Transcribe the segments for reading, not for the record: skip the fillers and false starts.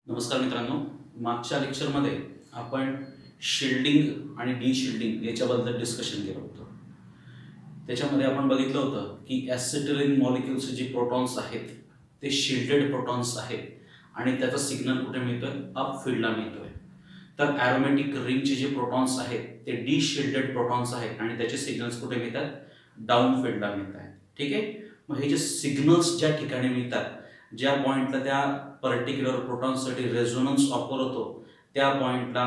नमस्कार मित्रांनो, मागच्या लेक्चरमध्ये आपण शिल्डिंग आणि डिशिल्डिंग याच्याबद्दल डिस्कशन केलं होतं. त्याच्यामध्ये आपण बघितलं होतं की ॲसिटिलीन मॉलिक्युल्सचे जे प्रोटॉन्स आहेत ते शिल्डेड प्रोटॉन्स आहेत आणि त्याचा सिग्नल कुठे मिळतोय? अप फील्डला मिळतोय. तर ॲरोमॅटिक रिंगचे जे प्रोटॉन्स आहेत ते डिशिल्डेड प्रोटॉन्स आहेत आणि त्याचे सिग्नल्स कुठे मिळतात? डाऊन फील्डला मिळत आहेत. ठीक आहे. मग हे जे सिग्नल्स ज्या ठिकाणी मिळतात, ज्या पॉईंटला त्या पर्टिक्युलर प्रोटॉनसाठी रेझोनन्स ऑफर होतो त्या पॉईंटला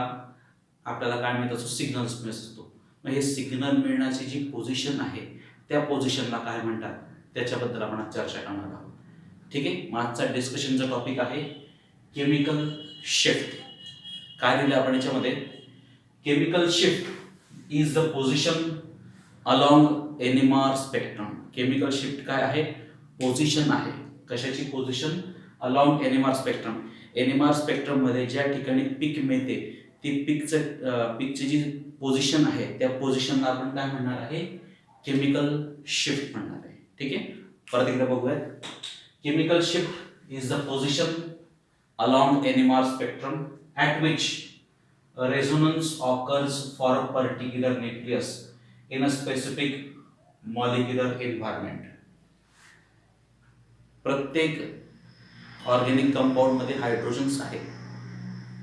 आपल्याला काय मिळत असतो? सिग्नल्स मिळत असतो. मग हे सिग्नल मिळण्याची जी पोझिशन आहे त्या पोझिशनला काय म्हणतात त्याच्याबद्दल आपण आज चर्चा करणार आहोत. ठीक आहे. आजचा डिस्कशनचा टॉपिक आहे केमिकल शिफ्ट. काय दिलं आपण याच्यामध्ये? Chemical shift is the position along एनिमार spectrum. Chemical shift काय आहे? पोझिशन आहे. कशाची पोझिशन? Along एनिमार spectrum. एनिमार स्पेक्ट्रम मध्ये ज्या ठिकाणी पीक मिळते ती पीकची जी पोझिशन आहे त्या पोझिशनला आपण काय म्हणणार आहे? केमिकल शिफ्ट म्हणणार आहे. ठीक आहे. परत एकदा बघूयात. Chemical shift is the position along एनिमार spectrum at which a resonance occurs for a particular nucleus in a specific molecular environment. प्रत्येक ऑर्गॅनिक कंपाऊंड मध्ये हायड्रोजन्स आहेत.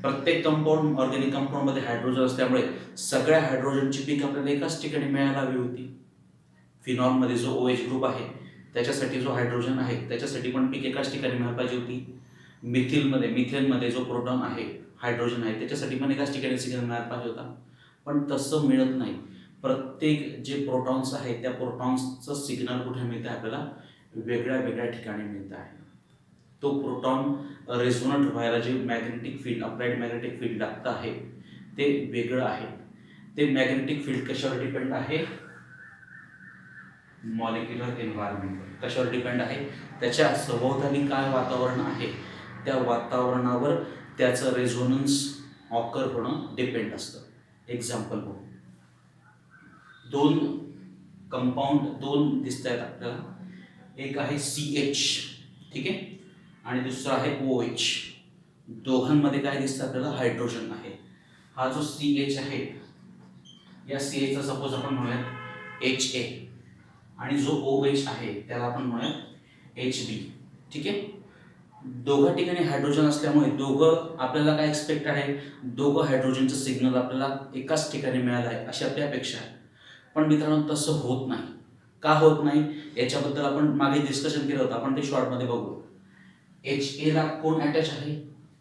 प्रत्येक ऑर्गॅनिक कंपाऊंड मध्ये हायड्रोजन असल्यामुळे सगळ्या हायड्रोजनची पीक आपल्याला एकाच ठिकाणी मिळायला हवी होती. फिनॉल मध्ये जो OH ग्रुप आहे त्याच्यासाठी जो हायड्रोजन आहे त्याच्यासाठी पण पीक एकाच ठिकाणी मिळायला पाहिजे होती. मिथेनमध्ये जो प्रोटॉन आहे हायड्रोजन आहे त्याच्यासाठी पण एकाच ठिकाणी सिग्नल मिळायला पाहिजे होता. पण तसं मिळत नाही. प्रत्येक जे प्रोटॉन्स आहेत त्या प्रोटॉन्सचं सिग्नल कुठे मिळतं आहे? आपल्याला वेगळ्या वेगळ्या ठिकाणी मिळतं आहे. तो प्रोटॉन रेझोनंट व्हायला जे magnetic field, applied magnetic field लागतं आहे ते वेगळं आहे. ते मॅग्नेटिक फील्ड कशावर डिपेंड आहे? Molecular environment. कशावर डिपेंड आहे? त्याच्या सभोवताली काय वातावरण आहे त्या वातावरणावर त्याचं रेझोनन्स ऑकर होणं डिपेंड असतं. एक्झाम्पल बघू. दोन दिसत आहेत आपल्याला. एक आहे CH, ठीक आहे, आणि दुसरा आहे OH. दोघांमध्ये काय दिसतं आपल्याला? हायड्रोजन आहे. हा जो CH आहे या CH चा सपोज आपण म्हणूयात HA आणि जो OH आहे त्याला आपण म्हणूयात HB. ठीक आहे. दोघं ठिकाणी हायड्रोजन असल्यामुळे दोघं आपल्याला काय एक्सपेक्ट आहे? दोघं हायड्रोजनचं सिग्नल आपल्याला एकाच ठिकाणी मिळालं आहे अशी आपली अपेक्षा आहे. पण मित्रांनो तसं होत नाही. का होत नाही याच्याबद्दल आपण मागे डिस्कशन केलं होतं. आपण ते शॉर्टमध्ये बघू. HA ला कोण अटॅच आहे?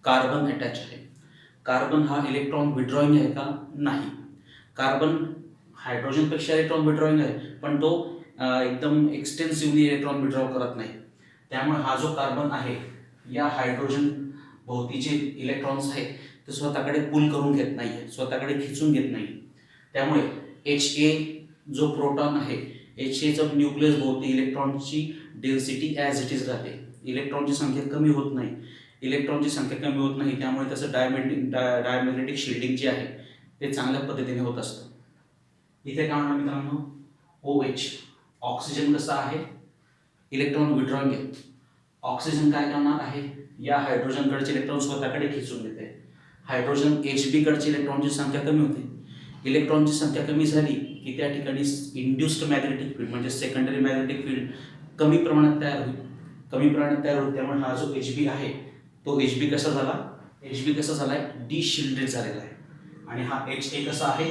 कार्बन अटॅच आहे. कार्बन हा इलेक्ट्रॉन विड्रॉइंग आहे का? नाही. कार्बन हायड्रोजनपेक्षा इलेक्ट्रॉन विड्रॉइंग आहे पण तो एकदम एक्सटेन्सिव्हली इलेक्ट्रॉन विड्रॉ करत नाही. त्यामुळे हा जो कार्बन आहे या हायड्रोजन भोवतीचे इलेक्ट्रॉन्स आहेत ते स्वतःकडे पुल करून घेत नाहीये, स्वतःकडे खिचून घेत नाही. त्यामुळे HA जो प्रोटॉन आहे HAचं न्यूक्लियस भोवती इलेक्ट्रॉनची डेन्सिटी ॲज इट इज राहते. इलेक्ट्रॉनची संख्या कमी होत नाही. त्यामुळे त्याचं डायमॅग्नेटिक शिल्डिंग जे आहे ते चांगल्या पद्धतीने होत असतं. इथे काय म्हणणार मित्रांनो? OH ऑक्सिजन कसा आहे? इलेक्ट्रॉन विड्रॉइंग आहे. ऑक्सिजन काय करणार आहे? या हायड्रोजनकडचे इलेक्ट्रॉन स्वतःकडे खिचून घेते. हायड्रोजन HB कडची इलेक्ट्रॉनची संख्या कमी होते. इलेक्ट्रॉनची संख्या कमी झाली की त्या ठिकाणी इंड्युस्ड मॅग्नेटिक फील्ड म्हणजे सेकंडरी मॅग्नेटिक फील्ड कमी प्रमाणात तयार होईल. त्यामुळे हा जो HB आहे तो HB कसा झालाय? डिशिल्डेड झालेला आहे. आणि हा HA कसा आहे?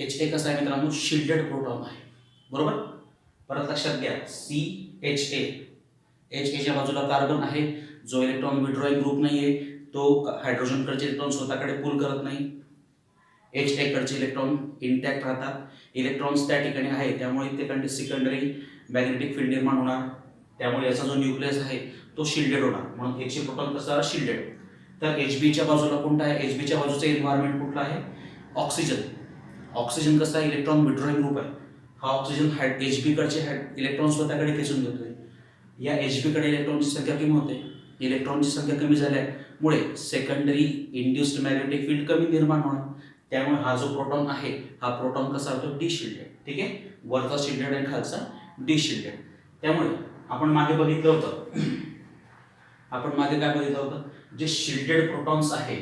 HA कसा आहे मित्रांनो? शिल्डेड प्रोटॉन आहे. बरोबर. परत लक्षात घ्या. CHA HAच्या बाजूला कार्बन आहे जो इलेक्ट्रॉन विड्रॉइंग ग्रुप नाहीये. तो हायड्रोजनकडचे इलेक्ट्रॉन स्वतःकडे पुल करत नाही. HA कडचे इलेक्ट्रॉन इंटॅक्ट राहतात. इलेक्ट्रॉन्स त्या ठिकाणी आहे त्यामुळे ते सेकंडरी मॅग्नेटिक फील्ड निर्माण होणार. त्यामुळे याचा जो न्यूक्लियस आहे तो शिल्डेड होणार. म्हणून HA प्रोटॉन कसा? शिल्डेड. तर HBच्या बाजूला कोणता आहे? HBच्या बाजूचं एन्व्हायरमेंट कुठलं आहे? ऑक्सिजन. ऑक्सिजन कसा? इलेक्ट्रॉन विड्रॉइंग ग्रुप आहे. हा ऑक्सिजन HB कडचे इलेक्ट्रॉन स्वतःकडे खेचून घेतोय. या HB कडे इलेक्ट्रॉनची संख्या कमी होते. इलेक्ट्रॉनची संख्या कमी झाल्यामुळे सेकंडरी इंड्युस्ड मॅग्नेटिक फील्ड कमी निर्माण होणार. त्यामुळे हा जो प्रोटॉन आहे हा प्रोटॉन कसा होतो? डिशिल्डेड. ठीक आहे. वरचा शिल्डेड आणि खालचा डिशिल्डेड. त्यामुळे आपण मागे बघितलं होतं आपण मागे काय बघितलं होतं, जे शिल्डेड प्रोटॉन्स आहे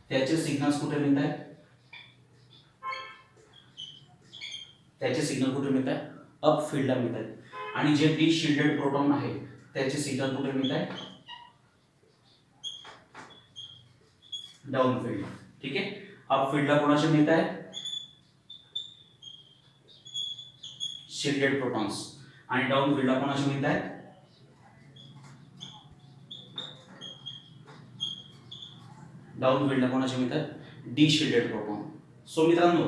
त्याचे सिग्नल्स कुठे मिळत आहेत, त्याचे सिग्नल कुठे मिळत आहे, अप फील्डला मिळत आहेत. आणि जे डी शिल्डेड प्रोटॉन आहे त्याचे सिग्नल कुठे मिळत आहे, डाऊन फील्ड. ठीक आहे, अप फील्डला कोणाचे मिळत आहे, शिल्डेड प्रोटॉन्स, आणि डाऊन फील्डला कोणाचे मिळत आहेत, डाऊन फील्डला कोणाचे मिळतात, डी शिल्डेड प्रोटॉन. सो मित्रांनो,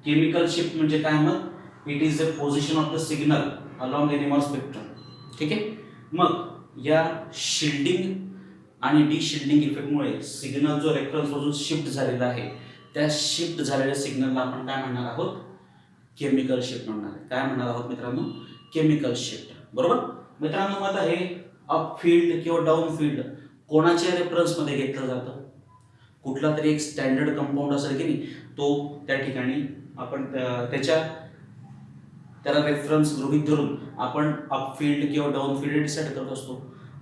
केमिकल शिफ्ट म्हणजे काय, मग it is the position of the signal along animal spectrum. ठीक आहे, मग या शिल्डिंग आणि डी शिल्डिंग इफेक्टमुळे सिग्नल जो रेफरन्स पासून शिफ्ट झालेला आहे त्या शिफ्ट झालेल्या सिग्नलला आपण काय म्हणणार आहोत, केमिकल शिफ्ट म्हणणार आहे. काय म्हणणार आहोत मित्रांनो, केमिकल शिफ्ट. बरोबर मित्रांनो, आता हे अप फील्ड किंवा डाऊन फील्ड कोणाच्या रेफरन्स मध्ये घेतलं जातं, कुठला तरी एक स्टँडर्ड कंपाऊंड असेल की नाही, तो त्या ठिकाणी आपण त्याला रेफरन्स गृहीत धरून आपण अप फील्ड किंवा डाऊन फील्ड डिसाईड करत असतो.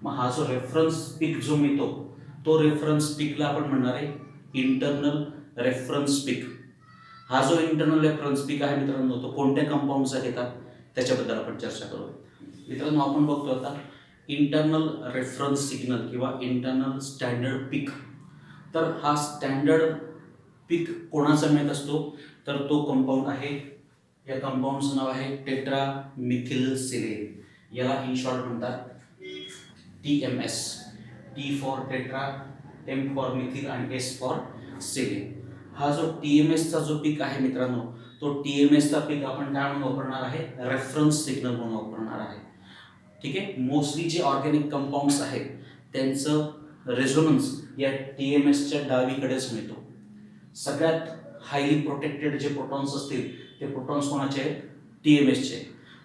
मग हा जो रेफरन्स पीक जो मिळतो तो रेफरन्स पीकला आपण म्हणणार आहे इंटरनल रेफरन्स पीक. हा जो इंटरनल रेफरन्स पीक आहे मित्रांनो, तो कोणत्या कंपाऊंडचा घेतात त्याच्याबद्दल आपण चर्चा करू. मित्रांनो, आपण बघतो आता इंटरनल रेफरन्स सिग्नल किंवा इंटरनल स्टँडर्ड पीक. तर हा स्टँडर्ड पीक कोणाचा मिळत असतो, तर तो कंपाऊंड आहे, या कंपाऊंडचं नाव आहे टेट्रामिथिलसिलेन. याला इन शॉर्ट म्हणतात TMS. T for tetra, M for methyl आणि S फॉर सिलेन. हा जो TMS चा जो पीक आहे मित्रांनो, तो TMS चा पीक आपण काय म्हणून वापरणार आहे, रेफरन्स सिग्नल म्हणून वापरणार आहे. ठीक आहे, मोस्टली जे ऑर्गॅनिक कंपाऊंड्स आहेत त्यांचं रेझोनन्स या TMS च्या डावीकडेच मिळतो. सगळ्यात हायली प्रोटेक्टेड जे प्रोटॉन्स असतील ते प्रोटॉन्स कोणाचे आहेत, TMS चे.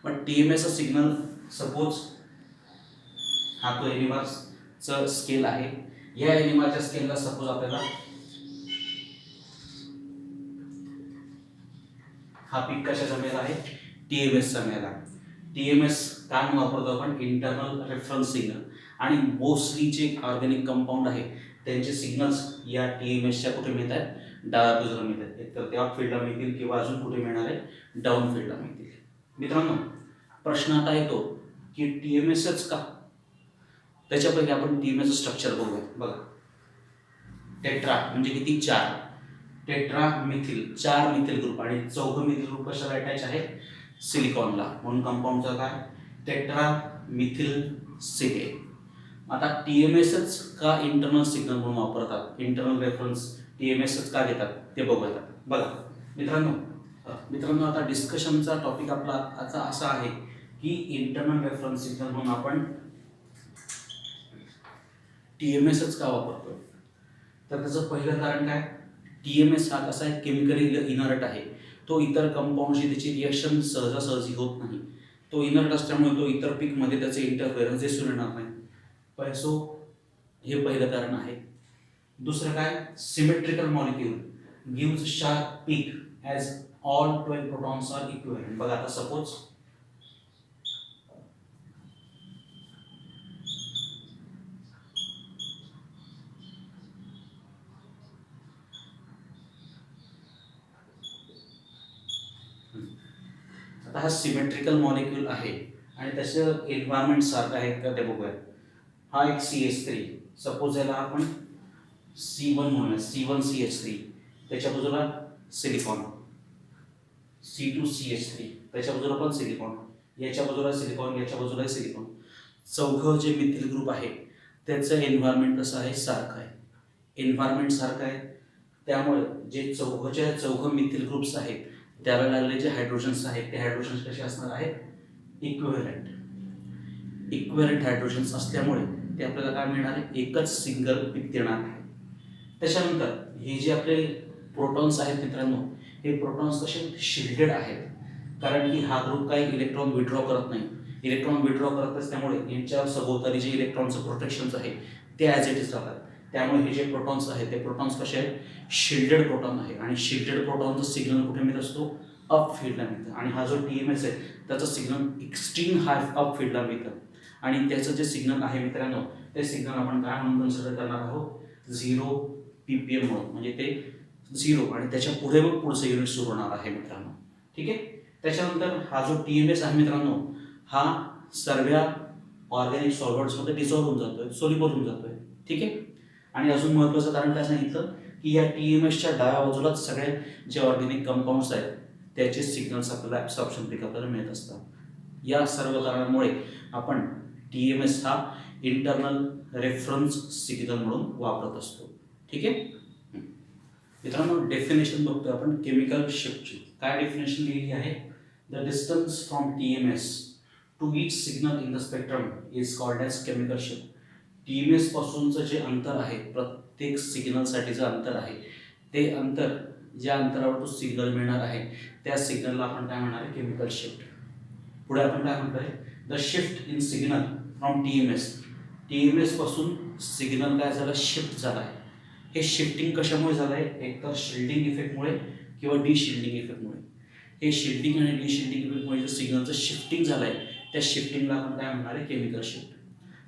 पण TMS चा सिग्नल सपोज हा तो एनिमाचा स्केल आहे, या एनिमाच्या स्केलला सपोज आपल्याला हा पीक कशाचा मिळाला आहे, TMS चा मिळाला. TMS काय म्हणून वापरतो आपण, इंटरनल रेफरन्स सिग्नल. आणि मोस्टली जे ऑर्गॅनिक कंपाऊंड आहे त्यांचे सिग्नल्स या TMS च्या कुठे मिळतात, डाव्या बाजूला मिळतात. एक तर त्या फील्डला मिळतील किंवा अजून कुठे मिळणार आहे, डाऊन फील्डला मिळतील. मित्रांनो, प्रश्न आता येतो की TMSच का, त्याच्यापैकी आपण TMS स्ट्रक्चर बघूया. बघा, टेट्रा म्हणजे किती, 4. टेट्रा मिथिल, 4 मिथिल ग्रुप, आणि चौघं मिथिल ग्रुप कशाला अटॅच आहे, सिलिकॉनला, म्हणून कंपाऊंडचा काय, टेट्रा मिथिल सिलेन. आता TMSच का इंटरनल सिग्नल म्हणून वापरतात, इंटरनल रेफरन्स TMSच का घेतात ते बघूया. बघा मित्रांनो, आता डिस्कशनचा टॉपिक आपला आता असा आहे की इंटरनल रेफरन्स सिग्नल म्हणून आपण TMSच का वापरतो. तर त्याचं पहिलं कारण काय, TMS हा कसा आहे, केमिकली इनर्ट आहे. तो इतर कंपाऊंडशी त्याची रिएक्शन सहजासहजी होत नाही. तो इनर्ट असल्यामुळे तो इतर पीकमध्ये त्याचे इंटरफेरन्स दिसून येणार नाही. सो हे पहिलं कारण आहे. दुसरं काय, symmetrical molecule gives sharp peak as all 12 protons are equivalent. बघा आता सपोज आता हा सिमेट्रिकल मॉलिक्यूल आहे आणि त्याचं एन्व्हायरमेंट सारखं आहे का ते बघूया. हा एक CH3, सपोज याला आपण C1 म्हणूया, C1CH3, त्याच्या बाजूला सिलिकॉन, C2CH3, त्याच्या बाजूला पण सिलिकॉन, याच्या बाजूला सिलिकॉन, याच्या बाजूला सिलिकॉन. चौघं जे मिथिल ग्रुप आहे त्याचं एन्व्हायरमेंट कसं आहे, सारखं आहे. एन्व्हायरमेंट सारखं आहे त्यामुळे जे चौघं मिथिल ग्रुप्स आहेत त्याला लागले जे हायड्रोजन्स आहेत ते हायड्रोजन्स कसे असणार आहेत, इक्विव्हॅलेंट. इक्विव्हॅलेंट हायड्रोजन्स असल्यामुळे ते आपल्याला काय मिळणार आहे, एकच सिंगल पीक देणार आहे. त्याच्यानंतर हे जे आपले प्रोटॉन्स आहेत मित्रांनो, हे प्रोटॉन्स कसे शिल्डेड आहेत, कारण की हा ग्रुप काही इलेक्ट्रॉन विड्रॉ करत नाही. इलेक्ट्रॉन विड्रॉ करत असल्यामुळे यांच्या सभोवताली जे इलेक्ट्रॉनचं प्रोटेक्शन्स आहे ते ॲज इट इज राहतात. त्यामुळे हे जे प्रोटॉन्स आहेत ते प्रोटॉन्स कसे आहेत, शिल्डेड प्रोटॉन आहे. आणि शिल्डेड प्रोटॉनचा सिग्नल कुठे मिळत असतो, अप फील्डला मिळतं. आणि हा जो TMS आहे त्याचा सिग्नल एक्स्ट्रीम हाय अप फील्डला मिळतं. आणि त्याचं जे सिग्नल आहे मित्रांनो ते सिग्नल आपण काय म्हणून कन्सिडर करणार आहोत, 0 ppm म्हणून, म्हणजे ते 0 आणि त्याच्या पुढे मग पुढचं युनिट सुरू होणार आहे मित्रांनो. ठीक आहे. त्याच्यानंतर हा जो TMS आहे मित्रांनो, हा सर्व ऑर्गॅनिक सॉल्व्हंट्समध्ये डिसॉल्व्ह होऊन जातोय, सोल्युबल होऊन जातोय. ठीक आहे. आणि अजून महत्त्वाचं कारण काय सांगितलं की या TMSच्या डाव्या बाजूलाच सगळे जे ऑर्गॅनिक कंपाऊंड्स आहेत त्याचे सिग्नल्स आपल्याला ॲब्सॉर्प्शन पिक आपल्याला मिळत असतात. या सर्व कारणांमुळे आपण TMS हा इंटरनल रेफरन्स सिग्नल म्हणून वापरत असतो. ठीक आहे. मित्रांनो, डेफिनेशन बघतोय आपण केमिकल शिफ्टची. काय डेफिनेशन लिहिली आहे, the distance from TMS to each signal in the spectrum is called as chemical shift. TMS पासूनचं जे अंतर आहे, प्रत्येक सिग्नलसाठीचं अंतर आहे, ते अंतर ज्या अंतरावर तो सिग्नल मिळणार आहे त्या सिग्नलला आपण काय म्हणणार आहे, केमिकल शिफ्ट. पुढे आपण काय म्हणतोय, the shift in signal from TMS पासून सिग्नल काय झालं, शिफ्ट झाला आहे. हे शिफ्टिंग कशामुळे झालं आहे, एकतर शिल्डिंग इफेक्टमुळे किंवा डिशिल्डिंग इफेक्टमुळे. हे शिल्डिंग आणि डिशिल्डिंग इफेक्टमुळे जे सिग्नलचं शिफ्टिंग झालं आहे त्या शिफ्टिंगला आपण काय म्हणणार आहे, केमिकल शिफ्ट.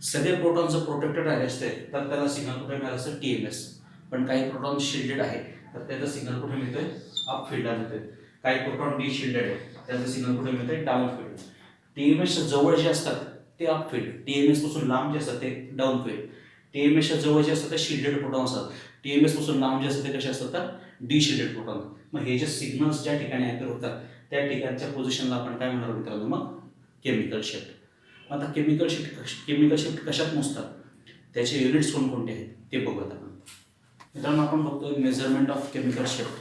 सगळे प्रोटॉन्स प्रोटेक्टेड राहिले असते तर त्याला सिग्नल कुठे मिळालं असतं, TMS. पण काही प्रोटॉन शिल्डेड आहे तर त्याचा सिग्नल कुठे मिळतोय, अप फील्डला मिळतोय. काही प्रोटॉन डिशिल्डेड आहे त्याचा सिग्नल कुठे मिळतोय, डाऊन फील्ड. TMSच्या जवळ जे असतात ते अप फील्ड, TMS पासून लांब जे असतात ते डाऊन फील्ड. TMSच्या जवळ जे असतात ते शिल्डेड प्रोटॉन असतात, TMS पासून लांब जे असतात ते कसे असतात तर डिशिल्डेड प्रोटॉन. मग हे जे सिग्नल्स ज्या ठिकाणी ॲपियर होतात त्या ठिकाणच्या पोझिशनला आपण काय म्हणणार मित्रांनो, मग केमिकल शिफ्ट. आता केमिकल शिफ्ट कशात मोजतात, त्याचे युनिट्स कोणकोणते आहेत ते बघूयात आपण. मित्रांनो, आपण बघतोय measurement of chemical shift.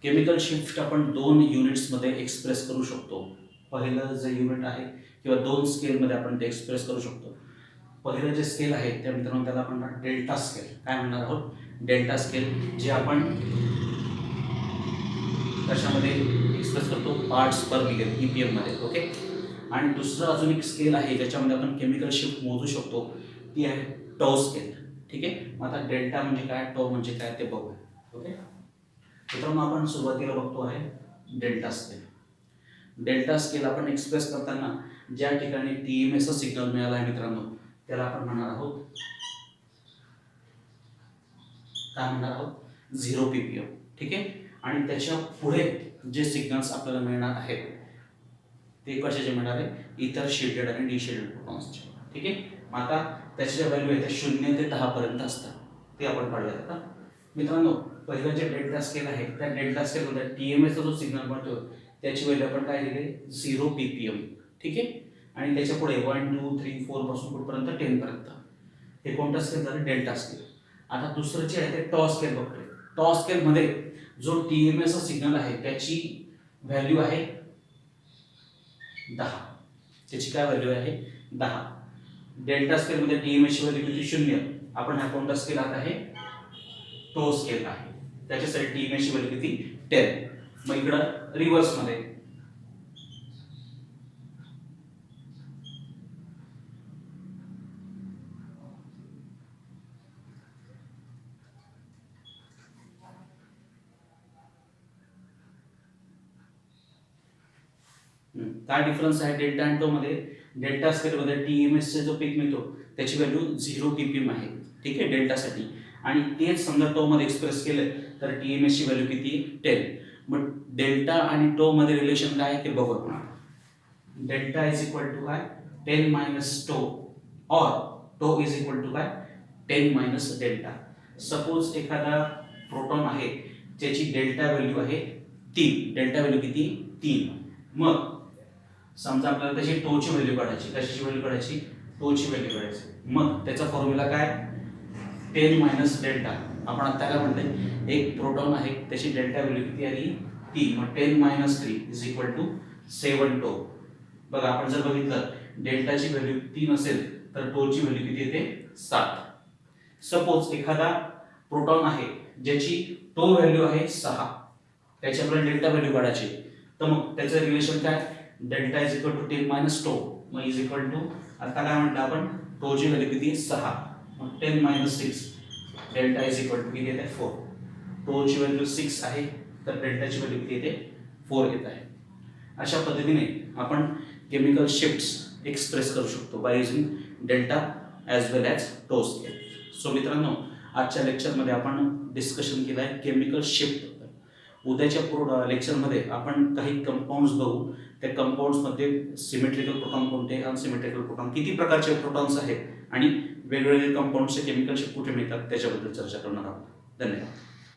Chemical shift आपण 2 युनिट्समध्ये एक्सप्रेस करू शकतो. पहिलं जे युनिट आहे किंवा 2 स्केलमध्ये आपण ते एक्सप्रेस करू शकतो. पहिलं जे स्केल आहे त्या मित्रांनो त्याला आपण डेल्टा स्केल काय म्हणणार आहोत, डेल्टा स्केल, जे आपण कशामध्ये एक्सप्रेस करतो, पार्ट्स पर मिलियन EPM मध्ये. ओके. आणि दुसरं अजून एक स्केल आहे ज्याच्यामध्ये आपण केमिकल शिफ्ट मोजू शकतो, ती आहे टॉ स्केल. ठीक आहे. मग आता डेल्टा म्हणजे काय, टॉ म्हणजे काय ते बघूया. ओके. मित्रांनो, आपण सुरुवातीला बघतो आहे डेल्टा स्केल. डेल्टा स्केल आपण एक्सप्रेस करताना ज्या ठिकाणी TMS सिग्नल मिळाला आहे मित्रांनो त्याला आपण म्हणणार आहोत, काय म्हणणार आहोत, 0 ppm. ठीक आहे. आणि त्याच्या पुढे जे सिग्नल्स आपल्याला मिळणार आहेत ते कशाचे मिळणार आहे, इतर शिल्डेड आणि डिशिल्डेड प्रोटॉन्सचे. ठीक आहे. मग आता त्याच्या ज्या व्हॅल्यू आहेत 0 ते 10 पर्यंत असतात, ते आपण काढूयात. आता मित्रांनो, पहिलं जे डेल्टा स्केल आहे त्या डेल्टा स्केलमध्ये TMSचा जो सिग्नल बनतो त्याची व्हॅल्यू आपण काय दिली, 0 ppm. ठीक आहे. आणि त्याच्या पुढे 1 2 3 4 पासून कुठपर्यंत 10 पर्यंत. हे कोणता स्केल झालं, डेल्टा स्केल. आता दुसरं जे आहे ते टॉ स्केल बघतोय. टॉ स्केलमध्ये जो TMSचा सिग्नल आहे त्याची व्हॅल्यू आहे 10. त्याची काय व्हॅल्यू आहे, 10. डेल्टा स्केलमध्ये TMSची व्हॅल्यू किती, 0. आपण हा कोणता स्केल आता आहे, टॉ स्केल आहे. त्याच्यासाठी TMSची व्हॅल्यू किती, 10. मग इकडं रिव्हर्समध्ये काय डिफरन्स आहे डेल्टा आणि टॉ मध्ये. डेल्टा स्केलमध्ये TMSचा जो पीक मिळतो त्याची व्हॅल्यू 0 ppm आहे. ठीक आहे, डेल्टासाठी. आणि तेच समजा टॉ मध्ये एक्सप्रेस केलं तर TMSची व्हॅल्यू किती, 10. मग डेल्टा आणि टॉ मध्ये रिलेशन काय आहे ते बघू आपण. डेल्टा इज इक्वल टू काय, 10 मायनस टॉ, और टॉ इज इक्वल टू काय, 10 मायनस डेल्टा. सपोज एखादा प्रोटॉन आहे ज्याची डेल्टा व्हॅल्यू आहे 3. डेल्टा व्हॅल्यू किती, 3. मग समजा आपल्याला त्याची टोची व्हॅल्यू काढायची, कशाची व्हॅल्यू काढायची, टोची व्हॅल्यू काढायची. मग त्याचा फॉर्म्युला काय, 10 मायनस डेल्टा. आपण आता काय म्हणतोय, एक प्रोटॉन आहे त्याची डेल्टा व्हॅल्यू किती आली, 3. मग 10 मायनस 3 इज इक्वल टू 7 टो. बघा, आपण जर बघितलं डेल्टाची व्हॅल्यू 3 असेल तर टोची व्हॅल्यू किती येते, 7. सपोज एखादा प्रोटॉन आहे ज्याची टो व्हॅल्यू आहे 6, त्याची आपल्याला डेल्टा व्हॅल्यू काढायची. तर मग त्याचं रिलेशन काय, delta is equal to 10 minus two. मग इज इक्वल टू, आता काय म्हटलं आपण, टोची व्हॅल्यू किती, 6. मग 10 minus 6, delta is equal to किती येते, 4. टोची व्हॅल्यू 6 आहे तर डेल्टाची व्हॅल्यू किती येते, 4 येत आहे. अशा पद्धतीने आपण केमिकल शिफ्ट्स एक्सप्रेस करू शकतो by using delta as well as tau scale. So मित्रांनो, आजच्या लेक्चरमध्ये आपण डिस्कशन केलं आहे केमिकल शिफ्ट. उद्याच्या लेक्चरमध्ये आपण काही कंपाऊंड्स बघू. त्या कंपाऊंड्समध्ये सिमेट्रिकल प्रोटॉन कोणते, अनसिमेट्रिकल प्रोटॉन, किती प्रकारचे प्रोटॉन्स आहेत आणि वेगवेगळे कंपाऊंड्सचे केमिकल शिफ्ट कुठे मिळतात त्याच्याबद्दल चर्चा करणार आहोत. धन्यवाद.